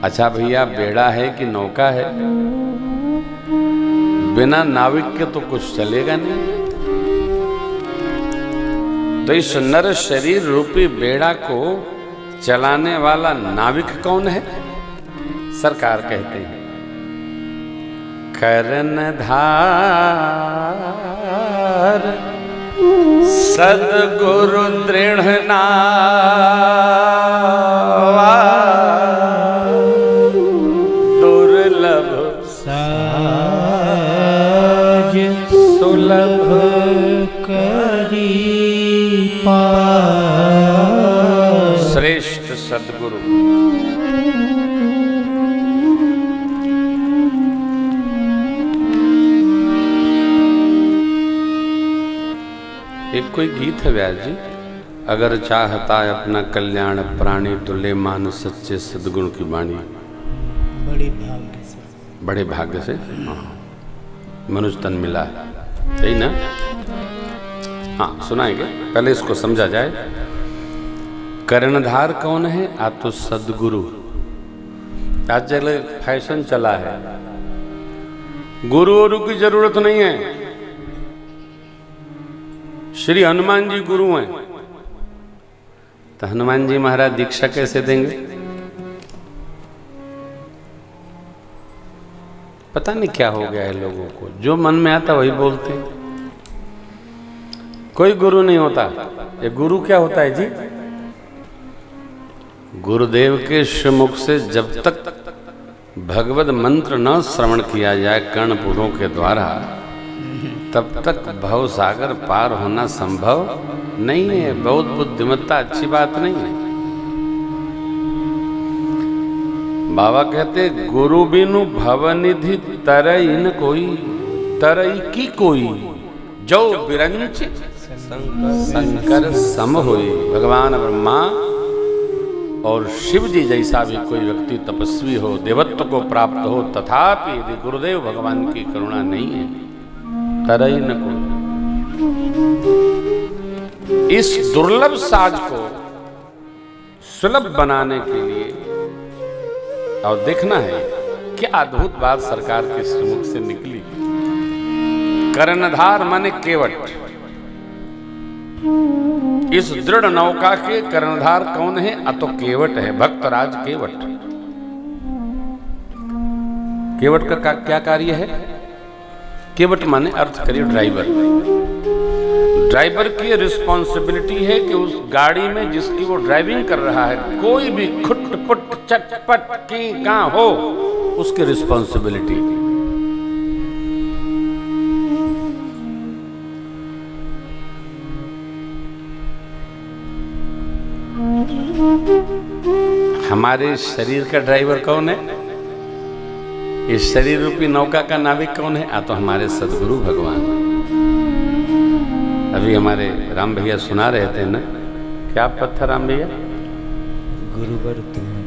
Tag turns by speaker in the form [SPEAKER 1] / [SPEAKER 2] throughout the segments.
[SPEAKER 1] अच्छा भैया, बेड़ा है कि नौका है? बिना नाविक के तो कुछ चलेगा नहीं। तो इस नर शरीर रूपी बेड़ा को चलाने वाला नाविक कौन है? सरकार कहते हैं कर्णधार सद्गुरु दृढ़ नावा दुर्लभ
[SPEAKER 2] साज सुलभ करी पार।
[SPEAKER 1] श्रेष्ठ सद्गुरु। एक कोई गीत है व्यास जी, अगर चाहता है अपना कल्याण प्राणी तो ले मान सच्चे सद्गुण की वाणी। बड़े भाग्य से हाँ, मनुष्य तन मिला, सही ना? हाँ सुनाएंगे, पहले इसको समझा जाए। कर्णधार कौन है? आ तो सद्गुरु। आज चले फैशन चला है, गुरु और की जरूरत नहीं है। श्री हनुमान जी गुरु हैं, तो हनुमान जी महाराज दीक्षा कैसे देंगे? पता नहीं क्या हो गया है लोगों को, जो मन में आता वही बोलते हैं। कोई गुरु नहीं होता। ये गुरु क्या होता है जी? गुरुदेव के श्रीमुख से जब तक भगवद मंत्र न श्रवण किया जाए कर्णपुरों के द्वारा, तब तक भव सागर पार होना संभव नहीं है। बहुत बुद्धिमत्ता अच्छी बात नहीं है। बाबा कहते गुरु बिनु भवनिधि तरई न कोई, तरई की कोई जो बिरंच शंकर सम होई। भगवान ब्रह्मा और शिव जी जैसा भी कोई व्यक्ति तपस्वी हो, देवत्व को प्राप्त हो, तथापि यदि गुरुदेव भगवान की करुणा नहीं है, तरई न कोई। इस दुर्लभ साज को सुलभ बनाने के लिए और देखना है क्या अद्भुत बात सरकार के श्रीमुख से निकली। कर्णधार माने केवट। इस दृढ़ नौका के कर्णधार कौन है? अतो केवट है, भक्तराज केवट। केवट का क्या कार्य है? केवट माने अर्थ करिए ड्राइवर। ड्राइवर की रिस्पॉन्सिबिलिटी है कि उस गाड़ी में जिसकी वो ड्राइविंग कर रहा है, कोई भी खुटपुट चटपट की कहां हो, उसकी रिस्पॉन्सिबिलिटी। हमारे शरीर का ड्राइवर कौन है? इस शरीर रूपी नौका का नाविक कौन है? तो हमारे सद्गुरु भगवान। अभी हमारे राम भैया सुना रहे थे ना, क्या पत्थर राम भैया?
[SPEAKER 2] गुरुवर तुम्हारे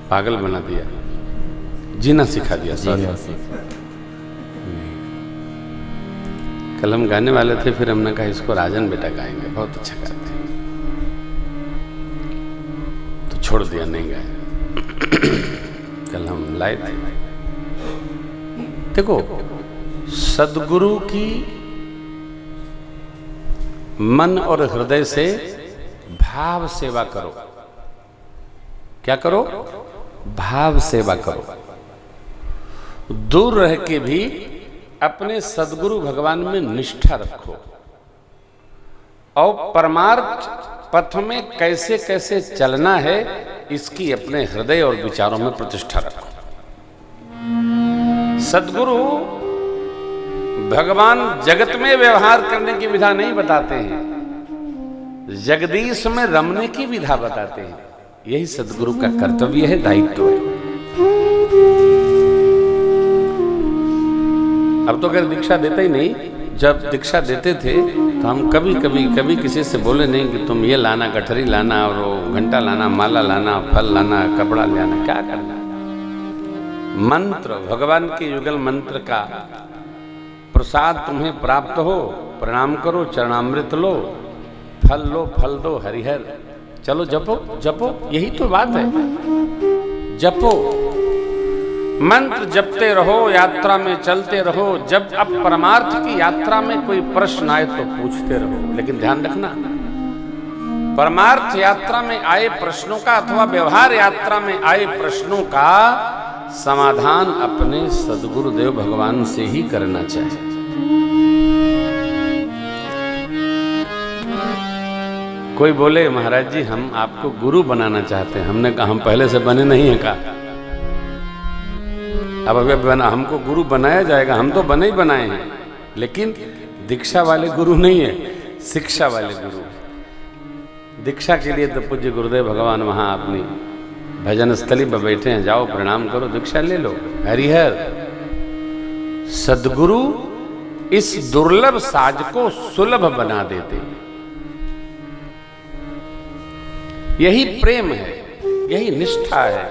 [SPEAKER 1] पागल बना दिया, जीना सिखा दिया। सॉरी, कल हम गाने वाले थे, फिर हमने कहा इसको राजन बेटा गाएंगे, बहुत अच्छा गाते हैं, तो छोड़ दिया, नहीं गाए। कल हम लाए थे। देखो, सद्गुरु की मन और हृदय से भाव सेवा करो। क्या करो? भाव सेवा करो। दूर रह के भी अपने सद्गुरु भगवान में निष्ठा रखो और परमार्थ पथ में कैसे कैसे चलना है, इसकी अपने हृदय और विचारों में प्रतिष्ठा रखो। सद्गुरु भगवान जगत में व्यवहार करने की विधा नहीं बताते हैं, जगदीश में रमने की विधा बताते हैं। यही सद्गुरु का कर्तव्य है, दायित्व है। अब तो अगर दीक्षा देते ही नहीं, जब दीक्षा देते थे तो हम कभी किसी से बोले नहीं कि तुम ये लाना, गठरी लाना और घंटा लाना, माला लाना, फल लाना, कपड़ा लाना। क्या करना? मंत्र, भगवान के युगल मंत्र का प्रसाद तुम्हें प्राप्त हो, प्रणाम करो, चरणामृत लो, फल लो फल दो हरिहर, चलो जपो जपो, यही तो बात है। जपो, मंत्र जपते रहो, यात्रा में चलते रहो। जब अब परमार्थ की यात्रा में कोई प्रश्न आए तो पूछते रहो, लेकिन ध्यान रखना, परमार्थ यात्रा में आए प्रश्नों का अथवा व्यवहार यात्रा में आए प्रश्नों का समाधान अपने सद्गुरुदेव भगवान से ही करना चाहिए। कोई बोले महाराज जी हम आपको गुरु बनाना चाहते हैं, हमने कहा हम पहले से बने नहीं हैं। कहा अब अभी बना, हमको गुरु बनाया जाएगा, हम तो बने ही बनाए हैं, लेकिन दीक्षा वाले गुरु नहीं है, शिक्षा वाले गुरु। दीक्षा के लिए तो पूज्य गुरुदेव भगवान वहां अपनी भजन स्थली पर बैठे हैं, जाओ प्रणाम करो, दीक्षा ले लो। हरिहर सदगुरु इस दुर्लभ साज को सुलभ बना देते हैं। यही प्रेम है, यही निष्ठा है।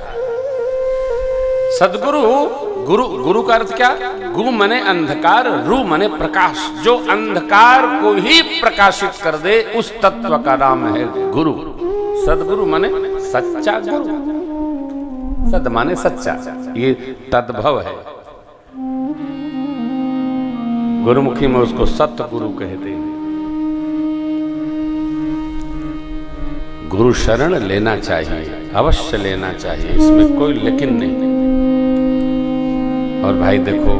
[SPEAKER 1] सदगुरु, गुरु, गुरु का अर्थ क्या? गु मने अंधकार, रु मने प्रकाश। जो अंधकार को ही प्रकाशित कर दे उस तत्व का नाम है गुरु। सदगुरु मने सच्चा गुरु। सद माने सच्चा, ये तद्भव है। गुरुमुखी में उसको सतगुरु कहते हैं। गुरु शरण लेना चाहिए, अवश्य लेना चाहिए, इसमें कोई लेकिन नहीं। और भाई देखो,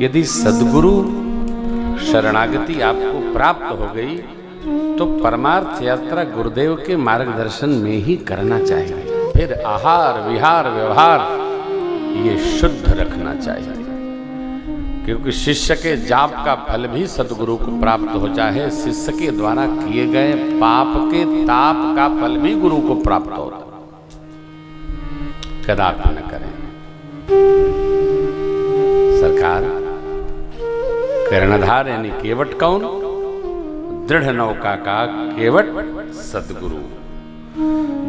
[SPEAKER 1] यदि सद्गुरु शरणागति आपको प्राप्त हो गई तो परमार्थ यात्रा गुरुदेव के मार्गदर्शन में ही करना चाहिए। फिर आहार विहार व्यवहार ये शुद्ध रखना चाहिए, क्योंकि शिष्य के जाप का फल भी सद्गुरु को प्राप्त हो जाए। शिष्य के द्वारा किए गए पाप के ताप का फल भी गुरु को प्राप्त होता। कदापि न करें। सरकार कर्णधार यानी केवट कौन? दृढ़ नौका का केवट सद्गुरु।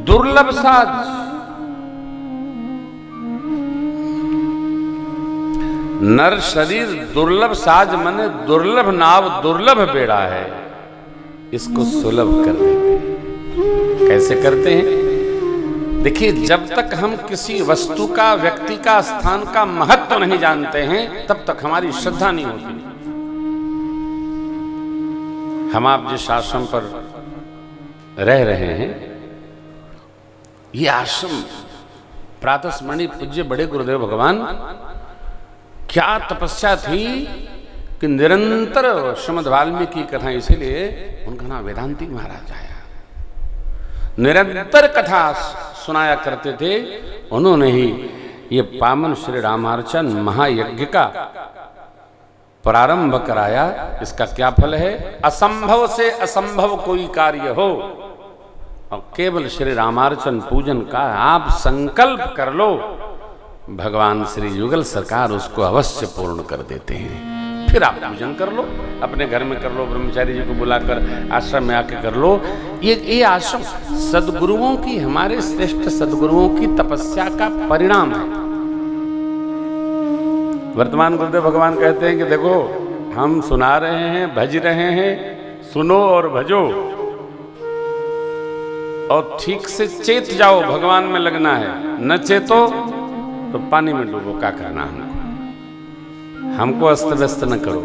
[SPEAKER 1] दुर्लभ साज, नर शरीर दुर्लभ साज मने दुर्लभ नाव, दुर्लभ बेड़ा है, इसको सुलभ कर देते हैं। कैसे करते हैं? देखिए, जब तक हम किसी वस्तु का, व्यक्ति का, स्थान का महत्व नहीं जानते हैं तब तक हमारी श्रद्धा नहीं होती। हम आप जिस आश्रम पर रह रहे हैं, ये आश्रम प्रातस्मरणीय पूज्य बड़े गुरुदेव भगवान, क्या तपस्या थी कि निरंतर श्रीमद् वाल्मीकि कथा, इसीलिए उनका नाम वेदांती महाराज आया। निरंतर कथा सुनाया करते थे। उन्होंने ही ये पावन श्री रामार्चन महायज्ञ का प्रारंभ कराया। इसका क्या फल है? असंभव से असंभव कोई कार्य हो और केवल श्री रामार्चन पूजन का आप संकल्प कर लो, भगवान श्री युगल सरकार उसको अवश्य पूर्ण कर देते हैं। फिर आप पूजन कर लो, अपने घर में कर लो, ब्रह्मचारी जी को बुलाकर आश्रम में आके कर लो। ये आश्रम सद्गुरुओं की, हमारे श्रेष्ठ सद्गुरुओं की तपस्या का परिणाम है। वर्तमान गुरुदेव भगवान कहते हैं कि देखो, हम सुना रहे हैं, भज रहे हैं, सुनो और भजो और ठीक से चेत जाओ, भगवान में लगना है। न चेतो तो पानी में डूबो, क्या करना हमको अस्त व्यस्त न करो।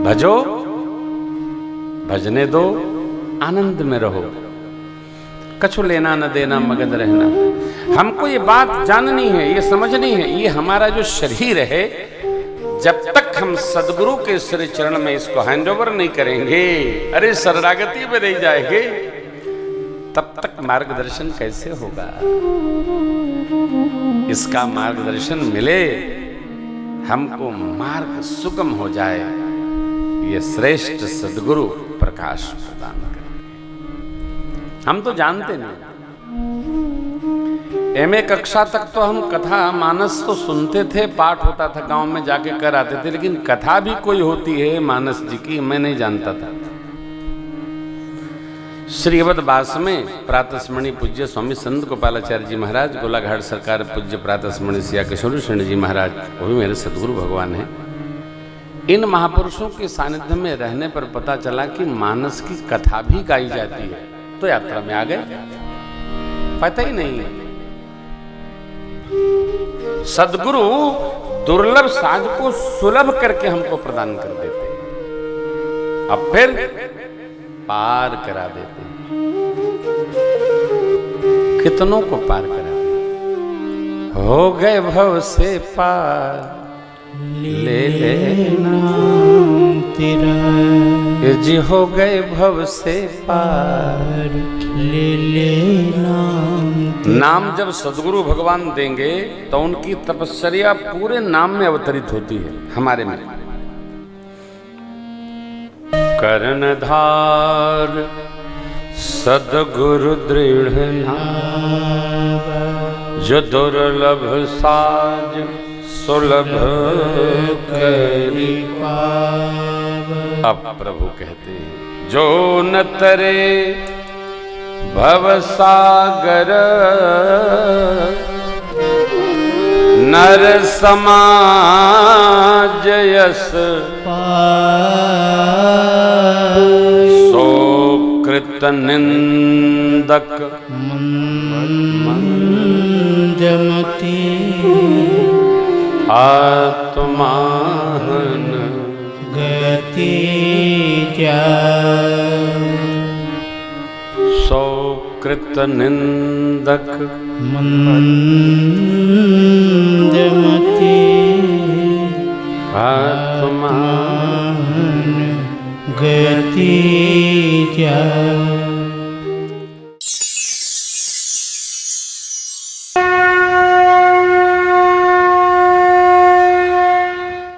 [SPEAKER 1] भजो, भजने दो, आनंद में रहो, कछु लेना न देना, मगन रहना। हमको ये बात जाननी है, ये समझनी है। ये हमारा जो शरीर है, जब तक हम सदगुरु के श्री चरण में इसको हैंड ओवर नहीं करेंगे, अरे शरणागति में नहीं जाएंगे, तब तक मार्गदर्शन कैसे होगा? इसका मार्गदर्शन मिले, हमको मार्ग सुगम हो जाए, ये श्रेष्ठ सद्गुरु प्रकाश प्रदान करेंगे। हम तो जानते नहीं। एमए कक्षा तक तो हम कथा मानस तो सुनते थे, पाठ होता था, गांव में जाके कर आते थे, लेकिन कथा भी कोई होती है मानस जी की, मैं नहीं जानता था। श्री अवधवास में प्रातस्मरणीय पूज्य स्वामी संत गोपालाचार्य जी महाराज, गोलाघाट सरकार पूज्य प्रातस्मरणीय सिया किशोर शरण जी महाराज, वो भी मेरे सदगुरु भगवान हैं। इन महापुरुषों के सानिध्य में रहने पर पता चला कि मानस की कथा भी गाई जाती है, तो यात्रा में आ गए, पता ही नहीं। सदगुरु दुर्लभ साज को सुलभ करके हमको प्रदान कर देते हैं, अब फिर पार करा देते हैं। कितनों को पार करा दे, हो गए भव से पार ले लेना तेरा, जी हो गए भव से पार ले लेना। नाम जब सदगुरु भगवान देंगे तो उनकी तपश्चर्या पूरे नाम में अवतरित होती है हमारे में। कर्णधार सदगुरु दृढ़ नाम, जो दुर्लभ साज सुलभ करी पाव। अब प्रभु कहते हैं, जो न तरे भव सागर, नर समाज यस सो कृत निंदक मंदमती, आत्मान गति जा सो कृत निंदक मंदमती, आत्मान गति जा।